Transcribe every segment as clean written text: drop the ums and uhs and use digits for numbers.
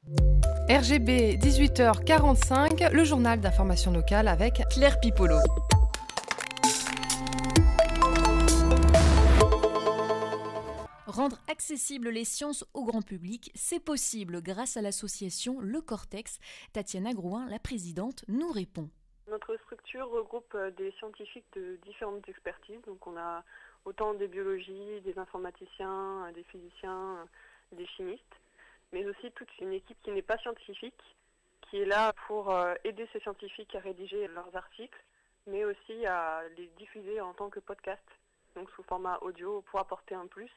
RGB 18h45, le journal d'information locale avec Claire Pipolo. Rendre accessibles les sciences au grand public, c'est possible grâce à l'association Le Cortex. Tatiana Grouin, la présidente, nous répond. Notre structure regroupe des scientifiques de différentes expertises. Donc on a autant des biologies, des informaticiens, des physiciens, des chimistes, mais aussi toute une équipe qui n'est pas scientifique, qui est là pour aider ces scientifiques à rédiger leurs articles, mais aussi à les diffuser en tant que podcast, donc sous format audio pour apporter un plus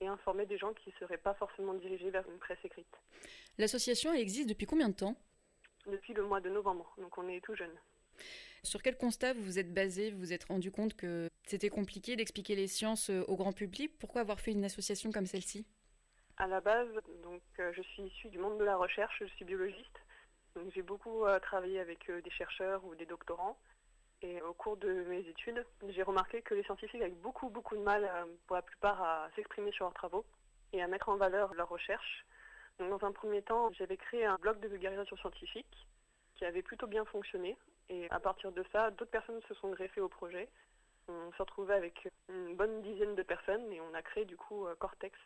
et informer des gens qui ne seraient pas forcément dirigés vers une presse écrite. L'association, elle existe depuis combien de temps ? Depuis le mois de novembre, donc on est tout jeune. Sur quel constat vous vous êtes basé ? Vous vous êtes rendu compte que c'était compliqué d'expliquer les sciences au grand public ? Pourquoi avoir fait une association comme celle-ci ? À la base, donc, je suis issue du monde de la recherche, je suis biologiste. Donc, j'ai beaucoup travaillé avec des chercheurs ou des doctorants. Et au cours de mes études, j'ai remarqué que les scientifiques avaient beaucoup de mal, pour la plupart, à s'exprimer sur leurs travaux et à mettre en valeur leurs recherches. Donc, dans un premier temps, j'avais créé un blog de vulgarisation scientifique qui avait plutôt bien fonctionné. Et à partir de ça, d'autres personnes se sont greffées au projet. On se retrouvait avec une bonne dizaine de personnes et on a créé du coup Cortex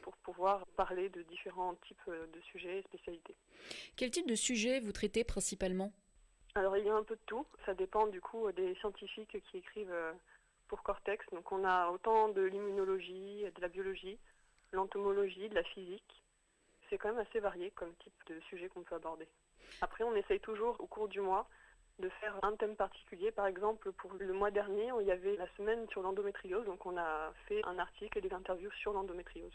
pour pouvoir parler de différents types de sujets et spécialités. Quel type de sujet vous traitez principalement ? Alors il y a un peu de tout, ça dépend du coup des scientifiques qui écrivent pour Cortex. Donc on a autant de l'immunologie, de la biologie, l'entomologie, de la physique. C'est quand même assez varié comme type de sujet qu'on peut aborder. Après on essaye toujours au cours du mois de faire un thème particulier. Par exemple, pour le mois dernier, il y avait la semaine sur l'endométriose, donc on a fait un article et des interviews sur l'endométriose.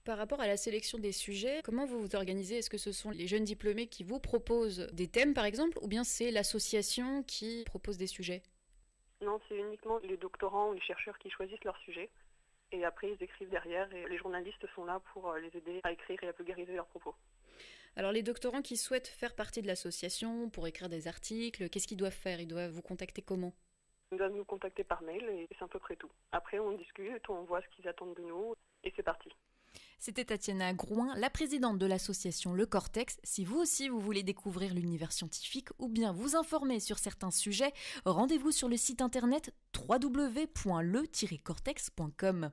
Par rapport à la sélection des sujets, comment vous vous organisez ? Est-ce que ce sont les jeunes diplômés qui vous proposent des thèmes, par exemple, ou bien c'est l'association qui propose des sujets ? Non, c'est uniquement les doctorants ou les chercheurs qui choisissent leurs sujets. Et après, ils écrivent derrière et les journalistes sont là pour les aider à écrire et à vulgariser leurs propos. Alors les doctorants qui souhaitent faire partie de l'association pour écrire des articles, qu'est-ce qu'ils doivent faire ? Ils doivent vous contacter comment ? Ils doivent nous contacter par mail et c'est à peu près tout. Après, on discute, on voit ce qu'ils attendent de nous et c'est parti. C'était Tatiana Grouin, la présidente de l'association Le Cortex. Si vous aussi vous voulez découvrir l'univers scientifique ou bien vous informer sur certains sujets, rendez-vous sur le site internet www.le-cortex.com.